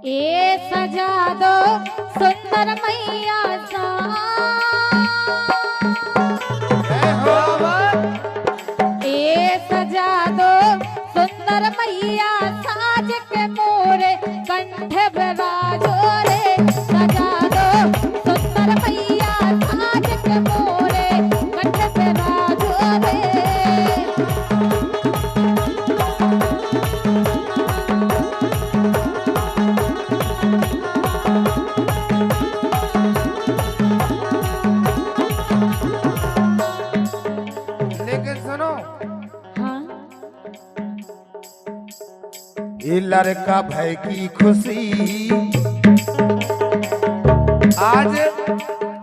ए सजा दो सुंदर मैया सा, ए सजा दो सुंदर मैया साज के मोरे कंठ बिराजो रे, सजा दो सुंदर मैया साज के मोरे कंठ बिराजो रे। ये लड़का भाई की खुशी आज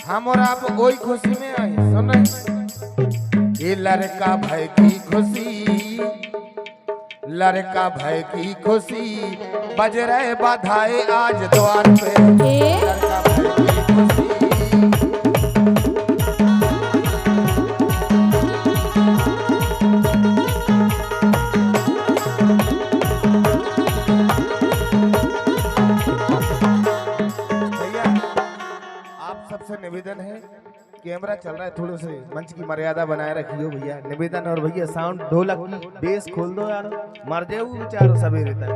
हम और आप वही खुशी में आए सुने। ये लड़का भाई की खुशी, लड़का भाई की खुशी बज रहे बधाई आज द्वार पे। लड़का भाई की खुशी निवेदन है, कैमरा चल रहा है, थोड़े से मंच की मर्यादा बनाए रखियो भैया, निवेदन। और भैया साउंड ढोलक की बेस खोल दो यार, मर जाओ बेचारो सवेरे तक।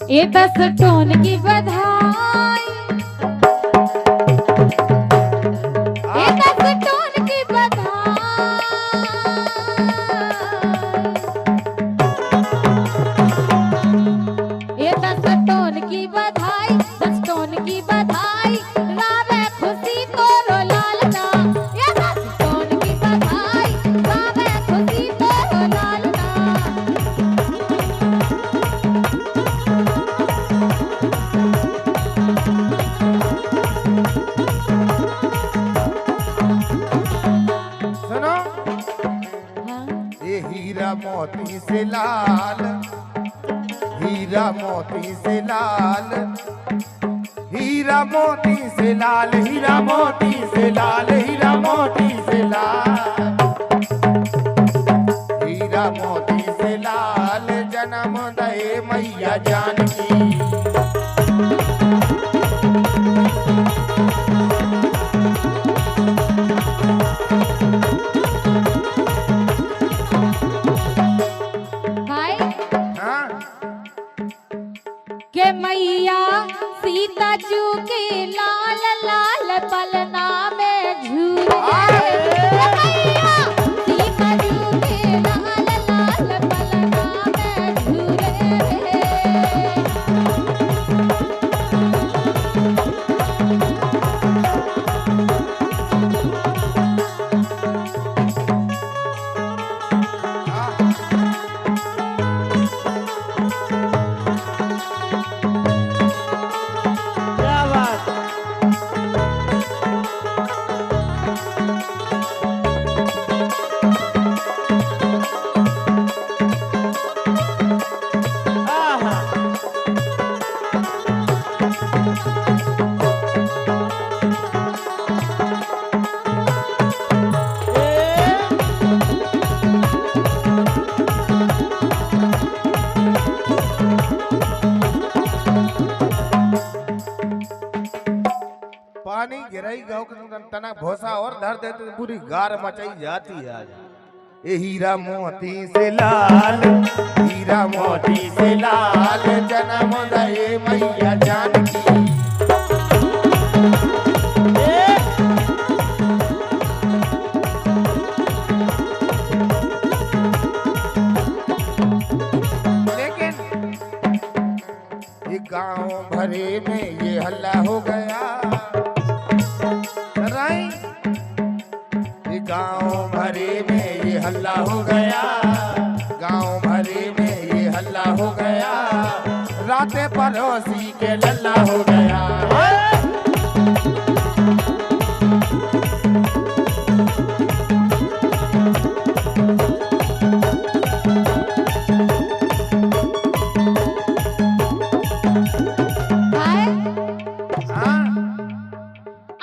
ये 10 टोन की बधाई, ये 10 टोन की बधाई, ये 10 टोन की बधाई, 10 टोन की बधाई, रावे खुशी तोरो लालना। ये 10 टोन की बधाई, रावे खुशी तोरो लालना। सुनो, ये हीरा मोती से लाल, हीरा मोती से लाल, हीरा मोती से लाल, हीरा मोती से लाल, हीरा मोती से लाल, हीरा मोती से लाल जन्म दे मैया जानकी। भाई हाँ के मैया सीता जू के लाल लाल पलना में झूले, मैया सीता जू के लाल लाल पलना में झूले रे। पानी गिराई गाँव तना भोसा और धर देते तो पूरी गार मचाई जाती है आज। ये हीरा मोती से लाल, हीरा मोती से लाल जन्म दे मैया जानकी। लेकिन ये गांव भरे में ये हल्ला हो गया, गांव भरे में ये हल्ला हो गया, गांव भरे में ये हल्ला हो गया, रातें पड़ोसी के लल्ला हो गया।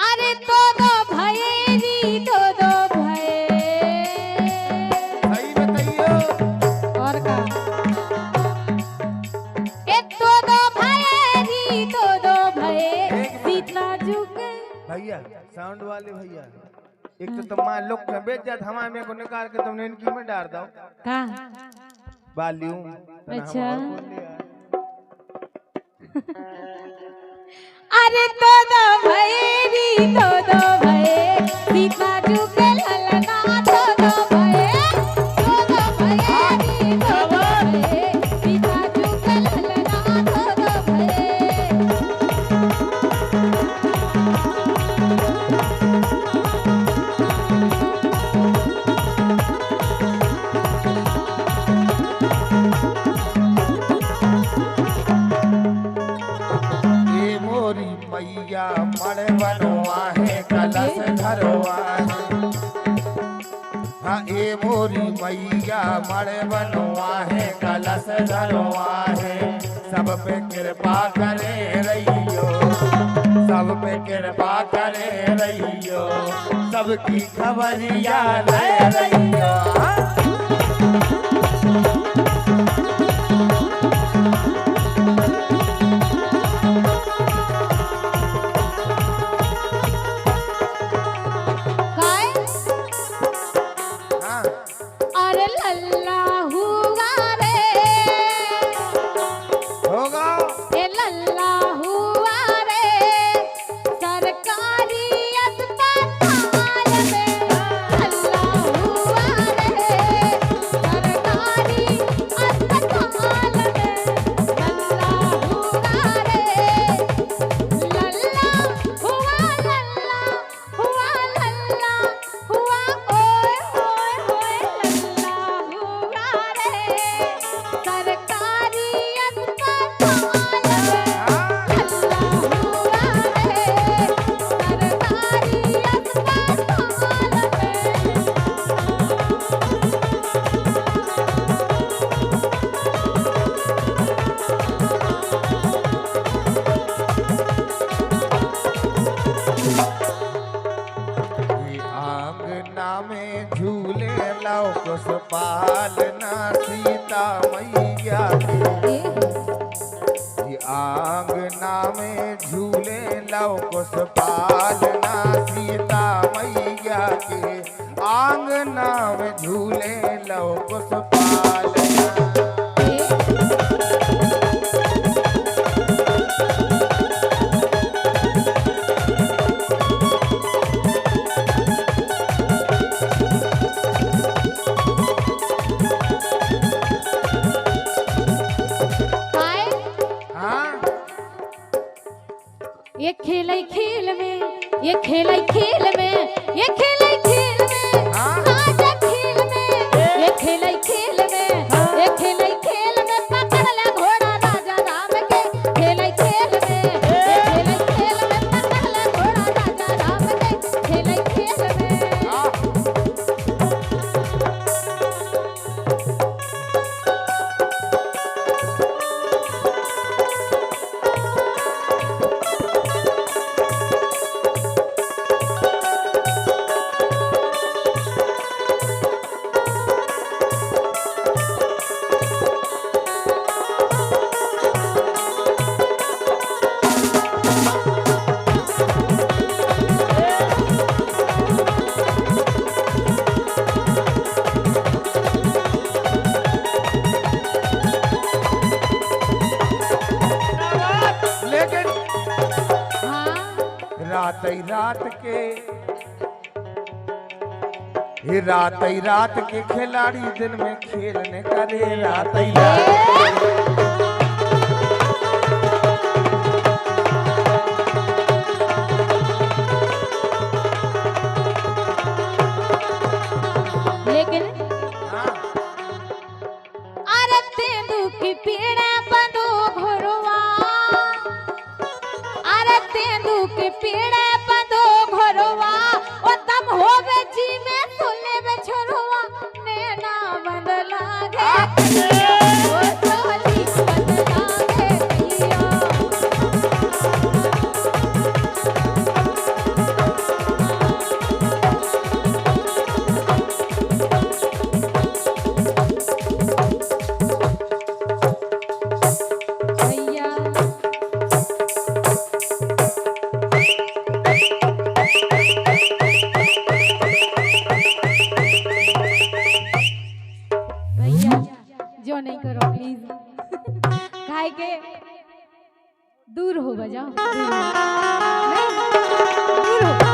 अरे दो दो भैरी, दो दो भै, सही बताइयो। और साउंड वाले भैया एक तो तुम्हारे लोग के बेच जात हमारे में को निकाल के तुमने इनकी में डाल दो का वॉल्यूम अच्छा अरे तो दो भैरी तो दो भै सीता जू के ललना तो दो भैरी तो दो भै सीता जू के ललना तो दो भै ये मोरी मैया मड़ बनवा है कलश धरवा है हाँ ये मोरी मैया मड़ बनवा है कलश धरवा है सब पे कृपा करे रहियो सब पे कृपा करे रहियो सबकी खबरिया ले रहियो काय हाँ अरे लल्ला हुआ रे होगा ए लल्ला हुआ रे सरकारी अस्पताल में लल्ला हुआ रे सरकारी अस्पताल में लल्ला हुआ रे लल्ला हुआ ओए होए होए लल्ला हुआ रे सरकारी अस्पताल में लल्ला हुआ रे सरकारी अस्पताल में ये आंगना में झूले लाओ कुछ पालना सीता मैया के ये आंगना में झूले लाओ कुछ पालना सीता मैया के आंगना में झूले लाओ कुछ पालना काय हाँ ये खेल में ये खेल में ये खेल में हाँ। आजा खेल में ये खेल में ये खेल में पकड़ ले घोड़ा राजा राम के खेल में ये खेल में पकड़ ले घोड़ा राजा राम के खेल में हाँ। लेकिन हाँ रात के ये रात के खिलाड़ी दिन में खेलने करे रात लेकिन अरे तेंदू की पीड़ा बंदो घरवा अरे तेंदू की पीड़ा बंदो घरवा ओ तम होवे जी में सुने में छोरवा नैना बंद लागे ओ चोली बंद लागे कहिया भैया जो नहीं करो प्लीज खाए के दूर हो बजाओ दूर हो। नहीं, दूर हो